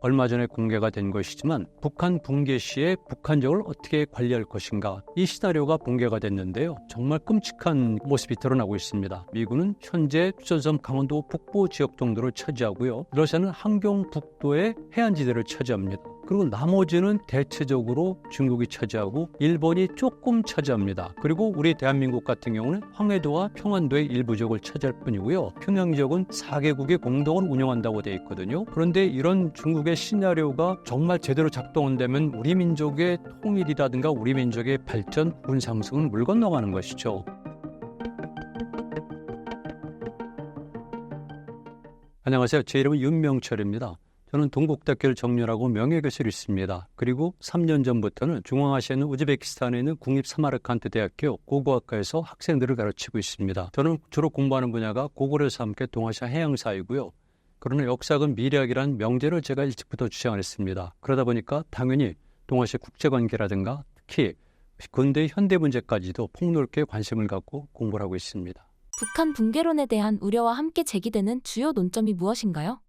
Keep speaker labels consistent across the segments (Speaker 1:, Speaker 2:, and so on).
Speaker 1: 얼마 전에 공개가 된 것이지만 북한 붕괴 시에 북한적을 어떻게 관리할 것인가, 이 시나리오가 공개가 됐는데요. 정말 끔찍한 모습이 드러나고 있습니다. 미군은 현재 휴전선 강원도 북부 지역 정도를 차지하고요. 러시아는 함경 북도의 해안지대를 차지합니다. 그리고 나머지는 대체적으로 중국이 차지하고 일본이 조금 차지합니다. 그리고 우리 대한민국 같은 경우는 황해도와 평안도의 일부 지역을 차지할 뿐이고요. 평양 지역은 4개국이 공동으로 운영한다고 되어 있거든요. 그런데 이런 중국의 시나리오가 정말 제대로 작동한다면 우리 민족의 통일이라든가 우리 민족의 발전, 군 상승은 물 건너가는 것이죠. 안녕하세요. 제 이름은 윤명철입니다. 저는 동국대학교를 정렬하고 명예교수로 있습니다. 그리고 3년 전부터는 중앙아시아 있는 우즈베키스탄에 있는 국립사마르칸트 대학교 고고학과에서 학생들을 가르치고 있습니다. 저는 주로 공부하는 분야가 고구려사 함께 동아시아 해양사이고요. 그러나 역사학은 미래학이라는 명제를 제가 일찍부터 주장을 했습니다. 그러다 보니까 당연히 동아시아 국제관계라든가 특히 근대 현대 문제까지도 폭넓게 관심을 갖고 공부를 하고 있습니다.
Speaker 2: 북한 붕괴론에 대한 우려와 함께 제기되는 주요 논점이 무엇인가요?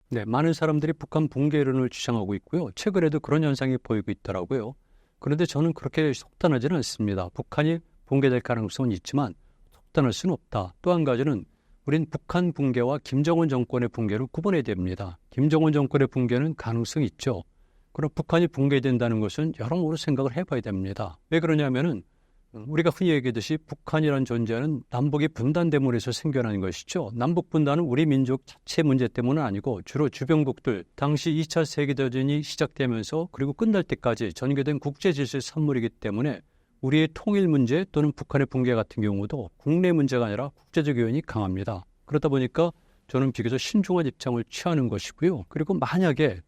Speaker 1: 네, 많은 사람들이 북한 붕괴론을 주장하고 있고요. 최근에도 그런 현상이 보이고 있더라고요. 그런데 저는 그렇게 속단하지는 않습니다. 북한이 붕괴될 가능성은 있지만 속단할 수는 없다. 또 한 가지는 우린 북한 붕괴와 김정은 정권의 붕괴를 구분해야 됩니다. 김정은 정권의 붕괴는 가능성이 있죠. 그럼 북한이 붕괴된다는 것은 여러모로 생각을 해봐야 됩니다. 왜 그러냐면은 우리가 흔히 얘기하듯이 북한이라는 존재는 남북이 분단됨으로 해서 생겨난 것이죠. 남북 분단은 우리 민족 자체 문제 때문은 아니고 주로 주변국들, 당시 2차 세계대전이 시작되면서 그리고 끝날 때까지 전개된 국제질서의 산물이기 때문에 우리의 통일 문제 또는 북한의 붕괴 같은 경우도 국내 문제가 아니라 국제적 요인이 강합니다. 그러다 보니까 저는 비교적 신중한 입장을 취하는 것이고요. 그리고 만약에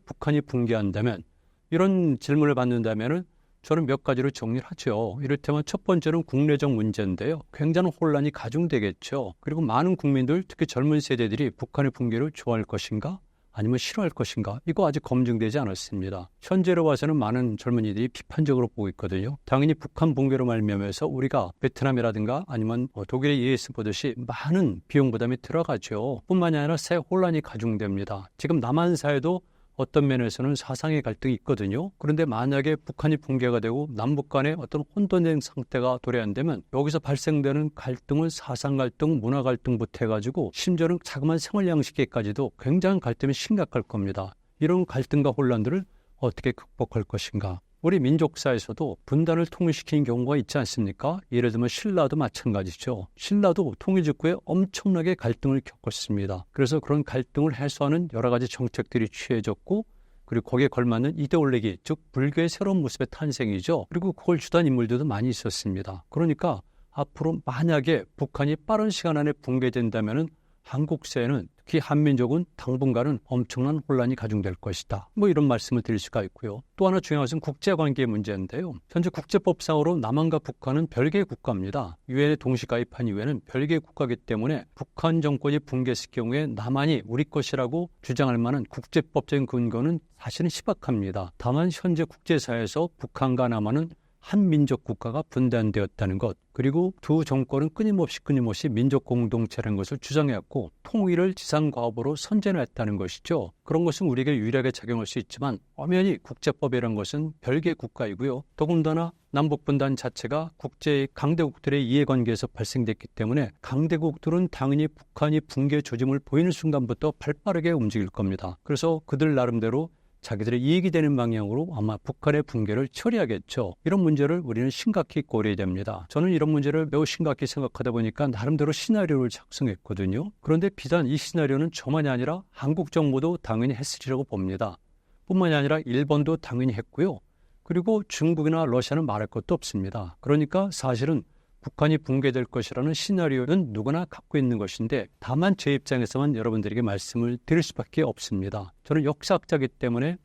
Speaker 1: 북한이 붕괴한다면, 이런 질문을 받는다면은 저는 몇 가지로 정리를 하죠. 이를테면 첫 번째는 국내적 문제인데요. 굉장한 혼란이 가중되겠죠. 그리고 많은 국민들, 특히 젊은 세대들이 북한의 붕괴를 좋아할 것인가? 아니면 싫어할 것인가? 이거 아직 검증되지 않았습니다. 현재로 봐서는 많은 젊은이들이 비판적으로 보고 있거든요. 당연히 북한 붕괴로 말미암아서 우리가 베트남이라든가 아니면 독일의 ES 보듯이 많은 비용 부담이 들어가죠. 뿐만이 아니라 새 혼란이 가중됩니다. 지금 남한 사회도 어떤 면에서는 사상의 갈등이 있거든요. 그런데 만약에 북한이 붕괴가 되고 남북 간의 어떤 혼돈된 상태가 도래한다면 여기서 발생되는 갈등은 사상 갈등, 문화 갈등부터 해가지고 심지어는 자그마한 생활 양식에까지도 굉장한 갈등이 심각할 겁니다. 이런 갈등과 혼란들을 어떻게 극복할 것인가? 우리 민족사에서도 분단을 통일시키는 경우가 있지 않습니까? 예를 들면 신라도 마찬가지죠. 신라도 통일 직후에 엄청나게 갈등을 겪었습니다. 그래서 그런 갈등을 해소하는 여러 가지 정책들이 취해졌고, 그리고 거기에 걸맞는 이데올로기, 즉 불교의 새로운 모습의 탄생이죠. 그리고 그걸 주도한 인물들도 많이 있었습니다. 그러니까 앞으로 만약에 북한이 빠른 시간 안에 붕괴된다면은 한국 사회는, 특히 한민족은 당분간은 엄청난 혼란이 가중될 것이다. 이런 말씀을 드릴 수가 있고요. 또 하나 중요한 것은 국제관계 문제인데요. 현재 국제법상으로 남한과 북한은 별개의 국가입니다. 유엔에 동시 가입한 이후에는 별개의 국가이기 때문에 북한 정권이 붕괴했을 경우에 남한이 우리 것이라고 주장할 만한 국제법적인 근거는 사실은 희박합니다. 다만 현재 국제사회에서 북한과 남한은 한 민족 국가가 분단되었다는 것, 그리고 두 정권은 끊임없이 민족 공동체라는 것을 주장해왔고 통일을 지상과업으로 선전했다는 것이죠. 그런 것은 우리에게 유리하게 작용할 수 있지만 엄연히 국제법이라는 것은 별개의 국가이고요. 더군다나 남북 분단 자체가 국제 강대국들의 이해관계에서 발생됐기 때문에 강대국들은 당연히 북한이 붕괴 조짐을 보이는 순간부터 발빠르게 움직일 겁니다. 그래서 그들 나름대로 자기들의 이익이 되는 방향으로 아마 북한의 붕괴를 처리하겠죠. 이런 문제를 우리는 심각히 고려해야 됩니다. 저는 이런 문제를 매우 심각히 생각하다 보니까 나름대로 시나리오를 작성했거든요. 그런데 비단 이 시나리오는 저만이 아니라 한국 정부도 당연히 했으리라고 봅니다. 뿐만이 아니라 일본도 당연히 했고요. 그리고 중국이나 러시아는 말할 것도 없습니다. 그러니까 사실은 북한이 붕괴될 것이라는 시나리오는 누구나 갖고 있는 것인데, 다만 제 입장에서만 여러분들에게 말씀을 드릴 수밖에 없습니다. 저는 역사학자이기 때문에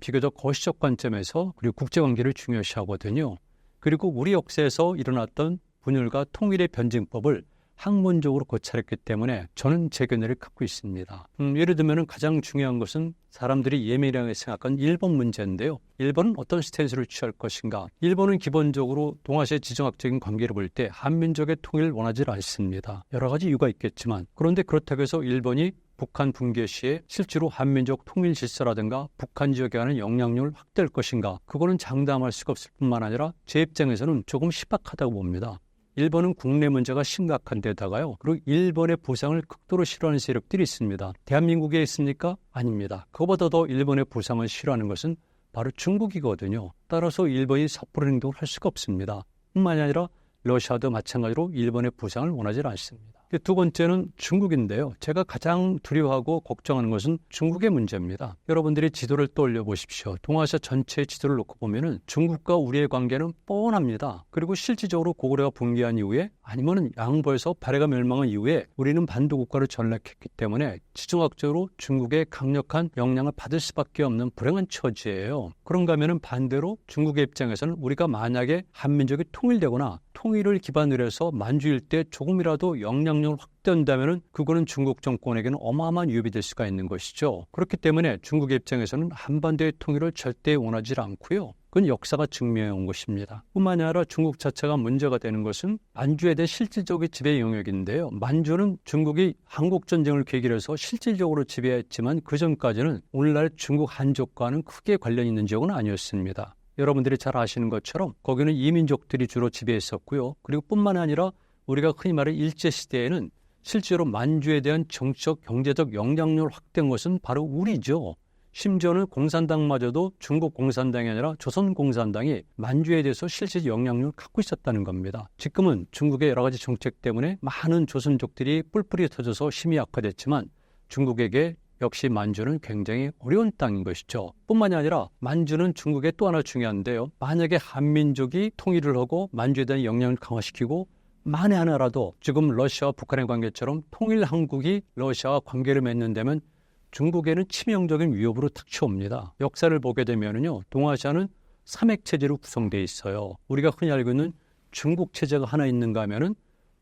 Speaker 1: 비교적 거시적 관점에서 그리고 국제관계를 중요시하거든요. 그리고 우리 역사에서 일어났던 분열과 통일의 변증법을 학문적으로 고찰했기 때문에 저는 제 견해를 갖고 있습니다. 예를 들면 가장 중요한 것은 사람들이 예민하게 생각한 일본 문제인데요. 일본은 어떤 스탠스를 취할 것인가? 일본은 기본적으로 동아시아 지정학적인 관계를 볼 때 한민족의 통일을 원하지 않습니다. 여러 가지 이유가 있겠지만, 그런데 그렇다고 해서 일본이 북한 붕괴 시에 실제로 한민족 통일 질서라든가 북한 지역에 관한 영향력을 확대할 것인가, 그거는 장담할 수가 없을 뿐만 아니라 제 입장에서는 조금 희박하다고 봅니다. 일본은 국내 문제가 심각한 데다가요. 그리고 일본의 부상을 극도로 싫어하는 세력들이 있습니다. 대한민국에 있습니까? 아닙니다. 그것보다 더 일본의 부상을 싫어하는 것은 바로 중국이거든요. 따라서 일본이 섣부른 행동을 할 수가 없습니다. 뿐만이 아니라 러시아도 마찬가지로 일본의 부상을 원하지 않습니다. 두 번째는 중국인데요. 제가 가장 두려워하고 걱정하는 것은 중국의 문제입니다. 여러분들이 지도를 떠올려 보십시오. 동아시아 전체의 지도를 놓고 보면은 중국과 우리의 관계는 뻔합니다. 그리고 실질적으로 고구려가 붕괴한 이후에 아니면은 양보해서 발해가 멸망한 이후에 우리는 반도 국가로 전락했기 때문에 지정학적으로 중국의 강력한 영향을 받을 수밖에 없는 불행한 처지예요. 그런가 하면은 반대로 중국의 입장에서는 우리가 만약에 한민족이 통일되거나 통일을 기반으로 해서 만주 일대에 조금이라도 영향력을 확대한다면 그거는 중국 정권에게는 어마어마한 위협이 될 수가 있는 것이죠. 그렇기 때문에 중국의 입장에서는 한반도의 통일을 절대 원하지 않고요. 그건 역사가 증명해 온 것입니다. 뿐만 아니라 중국 자체가 문제가 되는 것은 만주에 대한 실질적인 지배 영역인데요. 만주는 중국이 한국전쟁을 계기로 해서 실질적으로 지배했지만 그 전까지는 오늘날 중국 한족과는 크게 관련 있는 지역은 아니었습니다. 여러분들이 잘 아시는 것처럼 거기는 이민족들이 주로 지배했었고요. 그리고 뿐만 아니라 우리가 흔히 말하는 일제시대에는 실제로 만주에 대한 정치적, 경제적 영향력을 확대한 것은 바로 우리죠. 심지어는 공산당마저도 중국 공산당이 아니라 조선 공산당이 만주에 대해서 실질 영향력을 갖고 있었다는 겁니다. 지금은 중국의 여러 가지 정책 때문에 많은 조선족들이 뿔뿔이 터져서 힘이 약화됐지만 중국에게 역시 만주는 굉장히 어려운 땅인 것이죠. 뿐만이 아니라 만주는 중국의 또 하나 중요한데요. 만약에 한민족이 통일을 하고 만주에 대한 영향을 강화시키고 만에 하나라도 지금 러시아와 북한의 관계처럼 통일 한국이 러시아와 관계를 맺는다면 중국에는 치명적인 위협으로 닥쳐옵니다. 역사를 보게 되면요, 동아시아는 삼핵체제로 구성되어 있어요. 우리가 흔히 알고 있는 중국 체제가 하나 있는가 하면은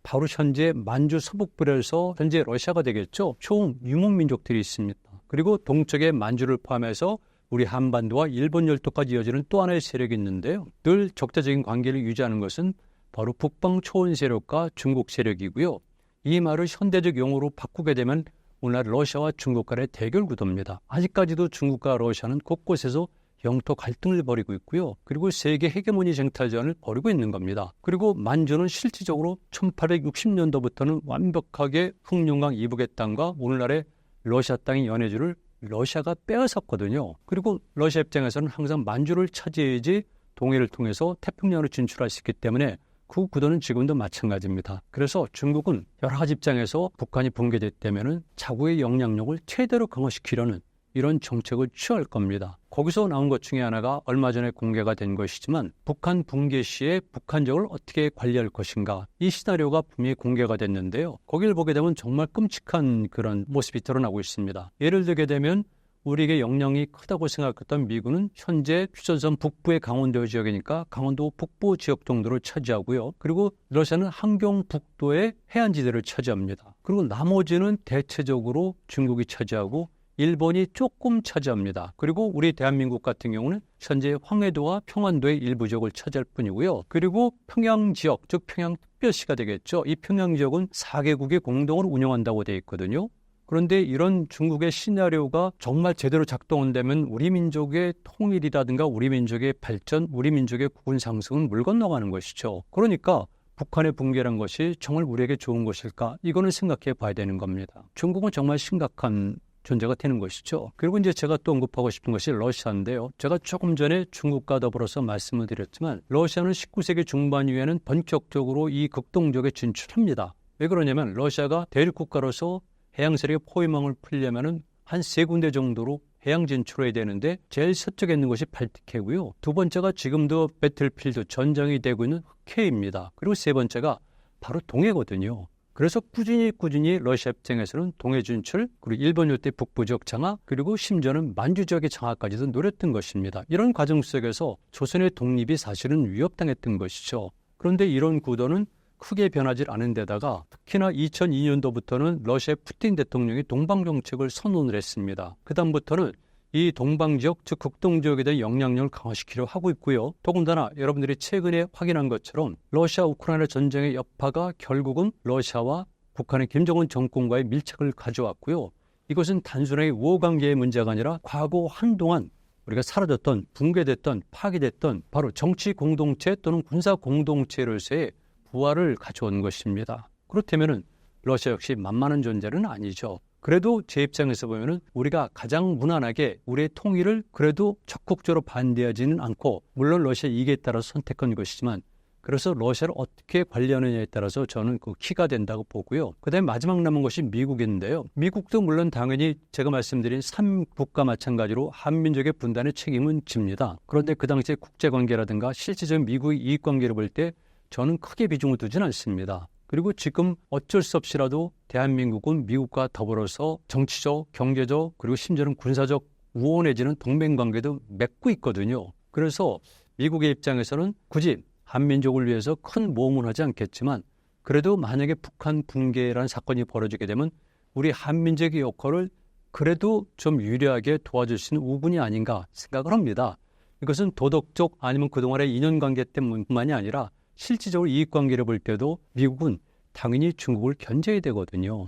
Speaker 1: 바로 현재 만주 서북부에서 현재 러시아가 되겠죠. 총 유목민족들이 있습니다. 그리고 동쪽의 만주를 포함해서 우리 한반도와 일본 열도까지 이어지는 또 하나의 세력이 있는데요. 늘 적대적인 관계를 유지하는 것은 바로 북방 초원 세력과 중국 세력이고요. 이 말을 현대적 용어로 바꾸게 되면 오늘날 러시아와 중국 간의 대결 구도입니다. 아직까지도 중국과 러시아는 곳곳에서 영토 갈등을 벌이고 있고요. 그리고 세계 헤게모니 쟁탈전을 벌이고 있는 겁니다. 그리고 만주는 실질적으로 1860년도부터는 완벽하게 흑룡강 이북의 땅과 오늘날의 러시아 땅의 연해주를 러시아가 빼앗았거든요. 그리고 러시아 입장에서는 항상 만주를 차지해야지 동해를 통해서 태평양으로 진출할 수 있기 때문에 그 구도는 지금도 마찬가지입니다. 그래서 중국은 여러 가지 입장에서 북한이 붕괴됐다면 자국의 영향력을 최대로 강화시키려는 이런 정책을 취할 겁니다. 거기서 나온 것 중에 하나가 얼마 전에 공개가 된 것이지만 북한 붕괴 시에 북한적을 어떻게 관리할 것인가, 이 시나리오가 분명히 공개가 됐는데요. 거기를 보게 되면 정말 끔찍한 그런 모습이 드러나고 있습니다. 예를 들게 되면 우리에게 영향이 크다고 생각했던 미군은 현재 휴전선 북부의 강원도 지역이니까 강원도 북부 지역 정도를 차지하고요. 그리고 러시아는 한경 북도의 해안지대를 차지합니다. 그리고 나머지는 대체적으로 중국이 차지하고 일본이 조금 차지합니다. 그리고 우리 대한민국 같은 경우는 현재 황해도와 평안도의 일부 지역을 차지할 뿐이고요. 그리고 평양 지역, 즉 평양특별시가 되겠죠. 이 평양 지역은 4개국이 공동으로 운영한다고 되어 있거든요. 그런데 이런 중국의 시나리오가 정말 제대로 작동한다면 우리 민족의 통일이라든가 우리 민족의 발전, 우리 민족의 국군 상승은 물 건너가는 것이죠. 그러니까 북한의 붕괴란 것이 정말 우리에게 좋은 것일까? 이거는 생각해 봐야 되는 겁니다. 중국은 정말 심각한 존재가 되는 것이죠. 그리고 이제 제가 또 언급하고 싶은 것이 러시아인데요. 제가 조금 전에 중국과 더불어서 말씀을 드렸지만 러시아는 19세기 중반 이후에는 본격적으로 이 극동적에 진출합니다. 왜 그러냐면 러시아가 대륙국가로서 해양 세력의 포위망을 풀려면은 한 3군데 정도로 해양 진출해야 되는데 제일 서쪽에 있는 것이 발틱해고요. 두 번째가 지금도 배틀필드 전장이 되고 있는 흑해입니다. 그리고 세 번째가 바로 동해거든요. 그래서 꾸준히 러시아 입장에서는 동해 진출, 그리고 일본 일대 북부 지역 장악, 그리고 심지어는 만주 지역의 장악까지도 노렸던 것입니다. 이런 과정 속에서 조선의 독립이 사실은 위협당했던 것이죠. 그런데 이런 구도는 크게 변하지 않은 데다가 특히나 2002년도부터는 러시아 푸틴 대통령이 동방정책을 선언을 했습니다. 그 다음부터는 이 동방지역, 즉 극동지역에 대한 영향력을 강화시키려 하고 있고요. 더군다나 여러분들이 최근에 확인한 것처럼 러시아 우크라이나 전쟁의 여파가 결국은 러시아와 북한의 김정은 정권과의 밀착을 가져왔고요. 이것은 단순하게 우호관계의 문제가 아니라 과거 한동안 우리가 사라졌던, 붕괴됐던, 파괴됐던 바로 정치 공동체 또는 군사 공동체로서의 부활을 가져온 것입니다. 그렇다면 러시아 역시 만만한 존재는 아니죠. 그래도 제 입장에서 보면은 우리가 가장 무난하게 우리의 통일을 그래도 적극적으로 반대하지는 않고, 물론 러시아 이익에 따라서 선택한 것이지만, 그래서 러시아를 어떻게 관리하느냐에 따라서 저는 그 키가 된다고 보고요. 그다음에 마지막 남은 것이 미국인데요. 미국도 물론 당연히 제가 말씀드린 3국가 마찬가지로 한민족의 분단에 책임은 집니다. 그런데 그 당시에 국제관계라든가 실질적인 미국의 이익관계를 볼 때 저는 크게 비중을 두진 않습니다. 그리고 지금 어쩔 수 없이라도 대한민국은 미국과 더불어서 정치적, 경제적, 그리고 심지어는 군사적 우호 내지는 동맹관계도 맺고 있거든요. 그래서 미국의 입장에서는 굳이 한민족을 위해서 큰 모험은 하지 않겠지만, 그래도 만약에 북한 붕괴라는 사건이 벌어지게 되면 우리 한민족의 역할을 그래도 좀 유리하게 도와줄 수 있는 우분이 아닌가 생각을 합니다. 이것은 도덕적 아니면 그동안의 인연관계 때문만이 아니라 실질적으로 이익관계를 볼 때도 미국은 당연히 중국을 견제해야 되거든요.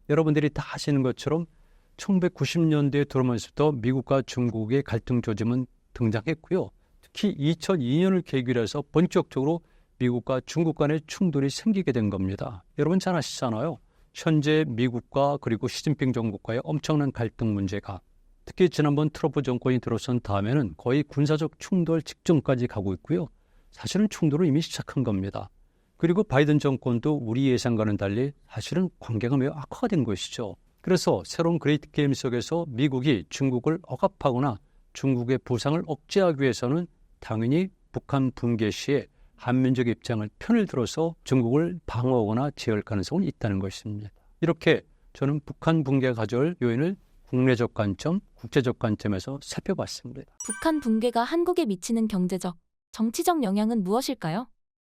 Speaker 1: 여러분들이 다 아시는 것처럼 1990년대에 들어오면서부터 미국과 중국의 갈등 조짐은 등장했고요. 특히 2002년을 계기로 해서 본격적으로 미국과 중국 간의 충돌이 생기게 된 겁니다. 여러분 잘 아시잖아요. 현재 미국과 그리고 시진핑 정부과의 엄청난 갈등 문제가, 특히 지난번 트럼프 정권이 들어선 다음에는 거의 군사적 충돌 직전까지 가고 있고요. 사실은 충돌을 이미 시작한 겁니다. 그리고 바이든 정권도 우리 예상과는 달리 사실은 관계가 매우 악화가 된 것이죠. 그래서 새로운 그레이트 게임 속에서 미국이 중국을 억압하거나 중국의 부상을 억제하기 위해서는 당연히 북한 붕괴 시에 한민족 입장을 편을 들어서 중국을 방어하거나 제어할 가능성은 있다는 것입니다. 이렇게 저는 북한 붕괴가 가져올 요인을 국내적 관점, 국제적 관점에서 살펴봤습니다.
Speaker 2: 북한 붕괴가 한국에 미치는 경제적, 정치적 영향은 무엇일까요?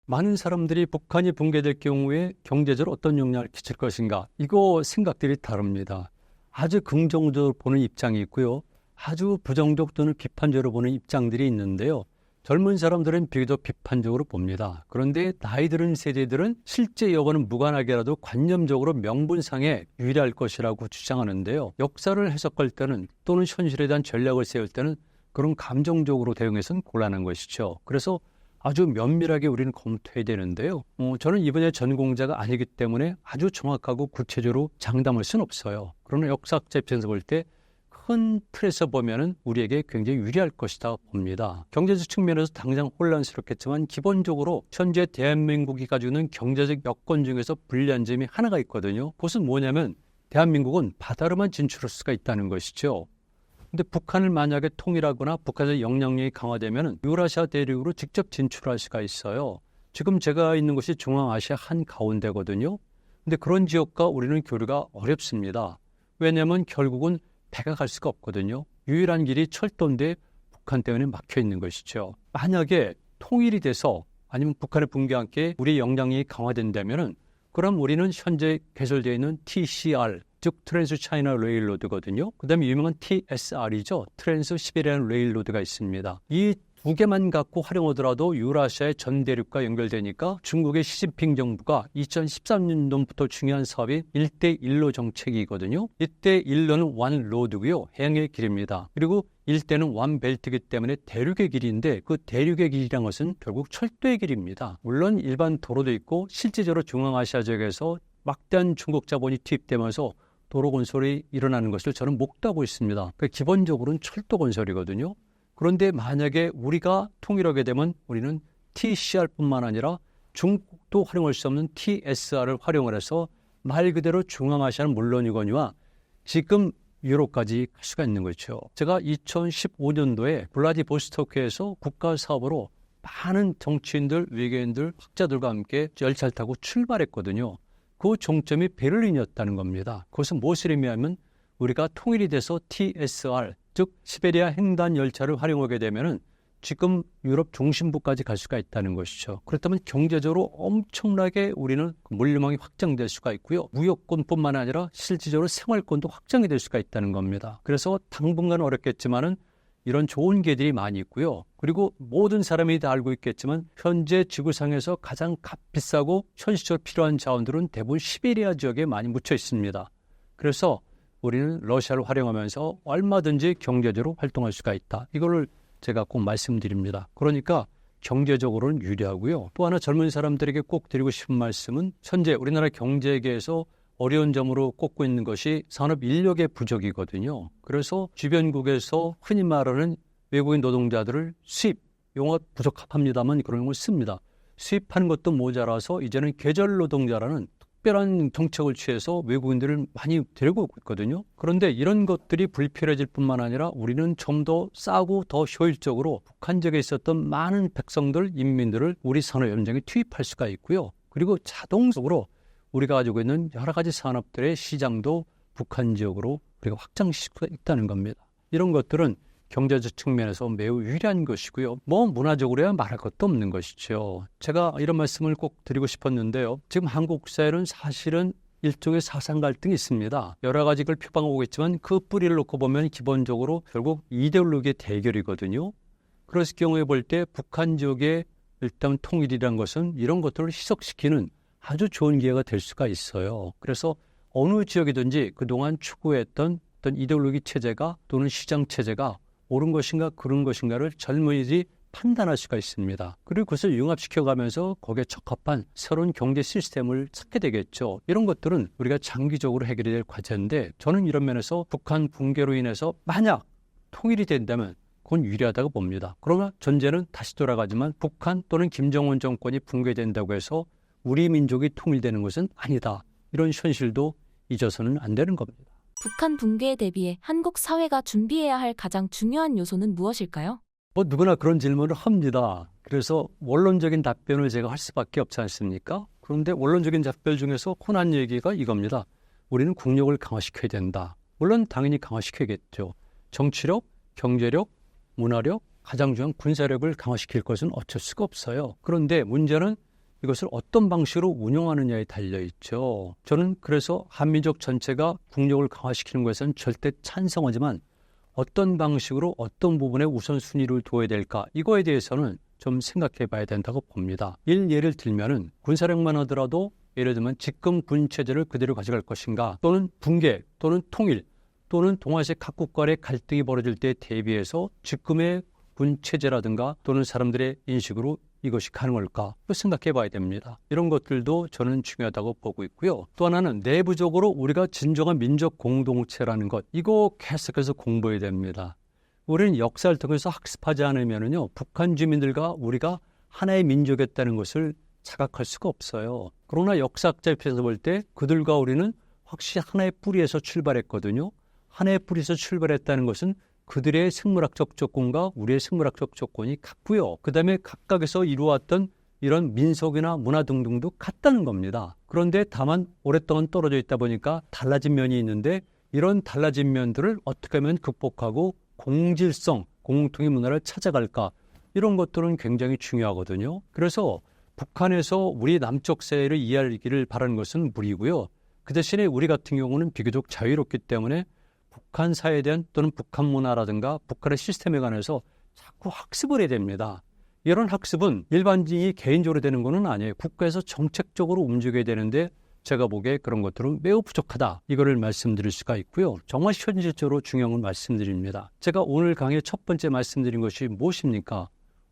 Speaker 1: 많은 사람들이 북한이 붕괴될 경우에 경제적으로 어떤 영향을 끼칠 것인가, 이거 생각들이 다릅니다. 아주 긍정적으로 보는 입장이 있고요. 아주 부정적 또는 비판적으로 보는 입장들이 있는데요. 젊은 사람들은 비교적 비판적으로 봅니다. 그런데 나이 들은 세대들은 실제 여과는 무관하게라도 관념적으로 명분상에 유리할 것이라고 주장하는데요. 역사를 해석할 때는 또는 현실에 대한 전략을 세울 때는 그런 감정적으로 대응해서는 곤란한 것이죠. 그래서 아주 면밀하게 우리는 검토해야 되는데요. 저는 이번에 전공자가 아니기 때문에 아주 정확하고 구체적으로 장담할 수는 없어요. 그러나 역사학자 입장에서 볼 때 큰 틀에서 보면은 우리에게 굉장히 유리할 것이다 봅니다. 경제적 측면에서 당장 혼란스럽겠지만 기본적으로 현재 대한민국이 가지고 있는 경제적 여건 중에서 불리한 점이 하나가 있거든요. 그것은 뭐냐면 대한민국은 바다로만 진출할 수가 있다는 것이죠. 근데 북한을 만약에 통일하거나 북한의 영향력이 강화되면 유라시아 대륙으로 직접 진출할 수가 있어요. 지금 제가 있는 곳이 중앙아시아 한가운데거든요. 근데 그런 지역과 우리는 교류가 어렵습니다. 왜냐하면 결국은 배가 갈 수가 없거든요. 유일한 길이 철도인데 북한 때문에 막혀 있는 것이죠. 만약에 통일이 돼서 아니면 북한의 붕괴와 함께 우리의 영향력이 강화된다면 그럼 우리는 현재 개설되어 있는 TCR, 즉 트랜스 차이나 레일로드거든요. 그다음에 유명한 TSR이죠. 트랜스 시베리안 레일로드가 있습니다. 이 두 개만 갖고 활용하더라도 유라시아의 전 대륙과 연결되니까 중국의 시진핑 정부가 2013년도부터 중요한 사업이 1대1로 정책이거든요. 1대1로는 완 로드고요. 해양의 길입니다. 그리고 1대는 완 벨트이기 때문에 대륙의 길인데 그 대륙의 길이란 것은 결국 철도의 길입니다. 물론 일반 도로도 있고 실질적으로 중앙아시아 지역에서 막대한 중국 자본이 투입되면서 도로 건설이 일어나는 것을 저는 목도하고 있습니다. 그러니까 기본적으로는 철도 건설이거든요. 그런데 만약에 우리가 통일하게 되면 우리는 TCR뿐만 아니라 중국도 활용할 수 없는 TSR을 활용을 해서 말 그대로 중앙아시아는 물론이거니와 지금 유럽까지 갈 수가 있는 거죠. 제가 2015년도에 블라디보스토크에서 국가사업으로 많은 정치인들, 외교인들, 학자들과 함께 열차를 타고 출발했거든요. 그 종점이 베를린이었다는 겁니다. 그것은 무엇을 의미하면 우리가 통일이 돼서 TSR, 즉 시베리아 횡단 열차를 활용하게 되면은 지금 유럽 중심부까지 갈 수가 있다는 것이죠. 그렇다면 경제적으로 엄청나게 우리는 물류망이 확장될 수가 있고요. 무역권뿐만 아니라 실질적으로 생활권도 확장이 될 수가 있다는 겁니다. 그래서 당분간 어렵겠지만은 이런 좋은 기회들이 많이 있고요. 그리고 모든 사람이 다 알고 있겠지만 현재 지구상에서 가장 값비싸고 현실적으로 필요한 자원들은 대부분 시베리아 지역에 많이 묻혀 있습니다. 그래서 우리는 러시아를 활용하면서 얼마든지 경제적으로 활동할 수가 있다. 이거를 제가 꼭 말씀드립니다. 그러니까 경제적으로는 유리하고요. 또 하나 젊은 사람들에게 꼭 드리고 싶은 말씀은 현재 우리나라 경제계에서 어려운 점으로 꼽고 있는 것이 산업 인력의 부족이거든요. 그래서 주변국에서 흔히 말하는 외국인 노동자들을 수입, 용어 부적합합니다만 그런 걸 씁니다. 수입하는 것도 모자라서 이제는 계절 노동자라는 특별한 정책을 취해서 외국인들을 많이 데리고 있거든요. 그런데 이런 것들이 불필요해질 뿐만 아니라 우리는 좀 더 싸고 더 효율적으로 북한 지역에 있었던 많은 백성들, 인민들을 우리 산업 현장에 투입할 수가 있고요. 그리고 자동적으로 우리가 가지고 있는 여러 가지 산업들의 시장도 북한 지역으로 우리가 확장시킬 수가 있다는 겁니다. 이런 것들은 경제적 측면에서 매우 유리한 것이고요. 문화적으로야 말할 것도 없는 것이죠. 제가 이런 말씀을 꼭 드리고 싶었는데요. 지금 한국 사회는 사실은 일종의 사상 갈등이 있습니다. 여러 가지 걸 표방하고 있지만 그 뿌리를 놓고 보면 기본적으로 결국 이데올로기의 대결이거든요. 그랬을 경우에 볼 때 북한 지역의 일단 통일이라는 것은 이런 것들을 희석시키는 아주 좋은 기회가 될 수가 있어요. 그래서 어느 지역이든지 그동안 추구했던 어떤 이데올로기 체제가 또는 시장 체제가 옳은 것인가 그런 것인가를 젊은이들이 판단할 수가 있습니다. 그리고 그것을 융합시켜가면서 거기에 적합한 새로운 경제 시스템을 찾게 되겠죠. 이런 것들은 우리가 장기적으로 해결이 될 과제인데 저는 이런 면에서 북한 붕괴로 인해서 만약 통일이 된다면 그건 유리하다고 봅니다. 그러나 전제는 다시 돌아가지만 북한 또는 김정은 정권이 붕괴된다고 해서 우리 민족이 통일되는 것은 아니다. 이런 현실도 잊어서는 안 되는 겁니다.
Speaker 2: 북한 붕괴에 대비해 한국 사회가 준비해야 할 가장 중요한 요소는 무엇일까요?
Speaker 1: 누구나 그런 질문을 합니다. 그래서 원론적인 답변을 제가 할 수밖에 없지 않습니까? 그런데 원론적인 답변 중에서 흔한 얘기가 이겁니다. 우리는 국력을 강화시켜야 된다. 물론 당연히 강화시켜야겠죠. 정치력, 경제력, 문화력, 가장 중요한 군사력을 강화시킬 것은 어쩔 수가 없어요. 그런데 문제는 이것을 어떤 방식으로 운영하느냐에 달려있죠. 저는 그래서 한민족 전체가 국력을 강화시키는 것은 절대 찬성하지만 어떤 방식으로 어떤 부분에 우선순위를 둬야 될까 이거에 대해서는 좀 생각해 봐야 된다고 봅니다. 예를 들면은 군사력만 하더라도 예를 들면 지금 군체제를 그대로 가져갈 것인가 또는 붕괴 또는 통일 또는 동아시아 각국 간의 갈등이 벌어질 때 대비해서 지금의 군체제라든가 또는 사람들의 인식으로 이것이 가능할까 생각해 봐야 됩니다. 이런 것들도 저는 중요하다고 보고 있고요. 또 하나는 내부적으로 우리가 진정한 민족 공동체라는 것 이거 계속해서 공부해야 됩니다. 우리는 역사를 통해서 학습하지 않으면요 북한 주민들과 우리가 하나의 민족이었다는 것을 자각할 수가 없어요. 그러나 역사학자 입장에서 볼 때 그들과 우리는 확실히 하나의 뿌리에서 출발했거든요. 하나의 뿌리에서 출발했다는 것은 그들의 생물학적 조건과 우리의 생물학적 조건이 같고요. 그 다음에 각각에서 이루어왔던 이런 민속이나 문화 등등도 같다는 겁니다. 그런데 다만 오랫동안 떨어져 있다 보니까 달라진 면이 있는데 이런 달라진 면들을 어떻게 하면 극복하고 공질성, 공통의 문화를 찾아갈까 이런 것들은 굉장히 중요하거든요. 그래서 북한에서 우리 남쪽 사회를 이해하기를 바라는 것은 무리고요. 그 대신에 우리 같은 경우는 비교적 자유롭기 때문에 북한 사회에 대한 또는 북한 문화라든가 북한의 시스템에 관해서 자꾸 학습을 해야 됩니다. 이런 학습은 일반인이 개인적으로 되는 것은 아니에요. 국가에서 정책적으로 움직여야 되는데 제가 보기에 그런 것들은 매우 부족하다. 이거를 말씀드릴 수가 있고요. 정말 현실적으로 중요한 걸 말씀드립니다. 제가 오늘 강의 첫 번째 말씀드린 것이 무엇입니까?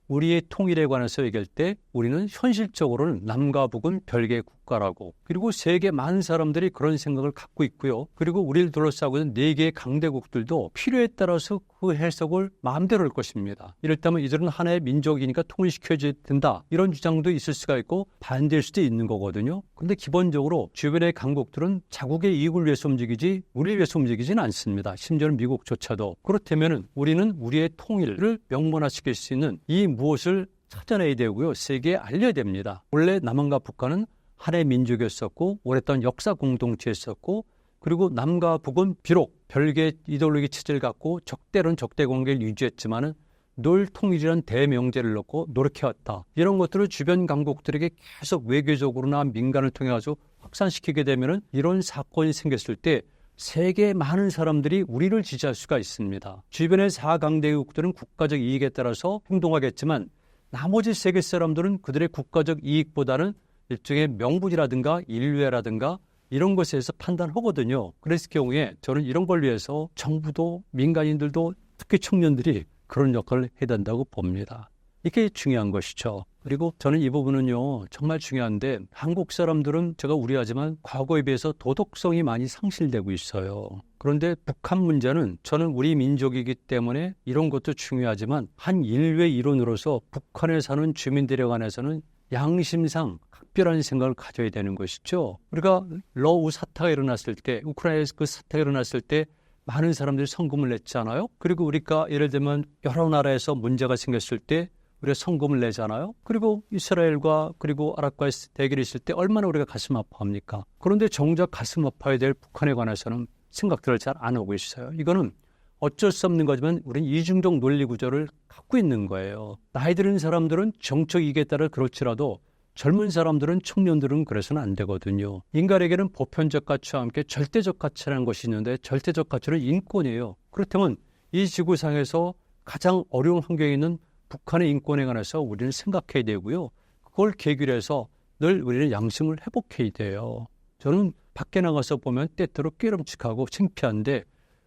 Speaker 1: 우리의 통일에 관해서 얘기할 때 우리는 현실적으로는 남과 북은 별개의 국가라고 그리고 세계 많은 사람들이 그런 생각을 갖고 있고요. 그리고 우리를 둘러싸고 있는 4개의 강대국들도 필요에 따라서 그 해석을 마음대로 할 것입니다. 이를테면 이들은 하나의 민족이니까 통일시켜줘야 된다. 이런 주장도 있을 수가 있고 반대일 수도 있는 거거든요. 그런데 기본적으로 주변의 강국들은 자국의 이익을 위해서 움직이지 우리를 위해서 움직이지는 않습니다. 심지어는 미국조차도. 그렇다면 우리는 우리의 통일을 명문화시킬 수 있는 이 무엇을 찾아내야 되고요. 세계에 알려야 됩니다. 원래 남한과 북한은 하나의 민족이었었고 오랫동안 역사 공동체였었고 그리고 남과 북은 비록 별개의 이데올로기 체제를 갖고 적대론 적대 관계를 유지했지만은 늘 통일이라는 대명제를 놓고 노력해왔다. 이런 것들을 주변 강국들에게 계속 외교적으로나 민간을 통해 가지고 확산시키게 되면은 이런 사건이 생겼을 때 세계 많은 사람들이 우리를 지지할 수가 있습니다. 주변의 4강대국들은 국가적 이익에 따라서 행동하겠지만 나머지 세계 사람들은 그들의 국가적 이익보다는 일종의 명분이라든가 인류애라든가 이런 것에 대해서 판단하거든요. 그랬을 경우에 저는 이런 걸 위해서 정부도 민간인들도 특히 청년들이 그런 역할을 해야 된다고 봅니다. 이게 중요한 것이죠. 그리고 저는 이 부분은요 정말 중요한데 한국 사람들은 제가 우려하지만 과거에 비해서 도덕성이 많이 상실되고 있어요. 그런데 북한 문제는 저는 우리 민족이기 때문에 이런 것도 중요하지만 한 인류의 일원으로서 북한에 사는 주민들에 관해서는 양심상 각별한 생각을 가져야 되는 것이죠. 우리가 러우 사태가 일어났을 때 우크라이나에서 그 사태가 일어났을 때 많은 사람들이 성금을 냈잖아요. 그리고 우리가 예를 들면 여러 나라에서 문제가 생겼을 때 우리가 성금을 내잖아요. 그리고 이스라엘과 그리고 아랍과의 대결이 있을 때 얼마나 우리가 가슴 아파합니까? 그런데 정작 가슴 아파야 될 북한에 관해서는 생각들을 잘 안 하고 있어요. 이거는 어쩔 수 없는 거지만 우리는 이중적 논리 구조를 갖고 있는 거예요. 나이 드는 사람들은 정책 이익에 따라 그렇지라도 젊은 사람들은 청년들은 그래서는 안 되거든요. 인간에게는 보편적 가치와 함께 절대적 가치라는 것이 있는데 절대적 가치는 인권이에요. 그렇다면 이 지구상에서 가장 어려운 환경에 있는 북한의 인권에 관해서 우리는 생각해야 되고요. 그걸 계기로 해서 늘 우리는 양심을 회복해야 돼요. 저는 밖에 나가서 보면 때때로 깨름칙하고 창피한데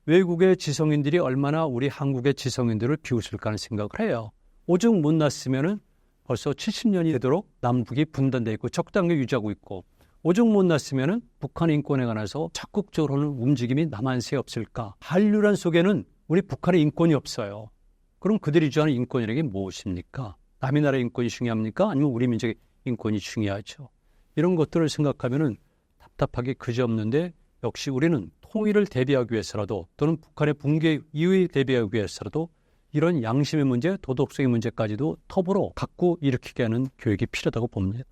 Speaker 1: 외국의 지성인들이 얼마나 우리 한국의 지성인들을 비웃을까 하는 생각을 해요. 오죽 못 났으면은 벌써 70년이 되도록 남북이 분단돼 있고 적당히 유지하고 있고 오죽 못 났으면은 북한 인권에 관해서 적극적으로는 움직임이 남한세 없을까. 한류란 속에는 우리 북한의 인권이 없어요. 그럼 그들이 주장하는 인권이라는 게 무엇입니까? 남의 나라의 인권이 중요합니까? 아니면 우리 민족의 인권이 중요하죠. 이런 것들을 생각하면은 답답하게 그지없는데 역시 우리는 통일을 대비하기 위해서라도 또는 북한의 붕괴 이후에 대비하기 위해서라도 이런 양심의 문제, 도덕성의 문제까지도 더불어 갖고 일으키게 하는 교육이 필요하다고 봅니다.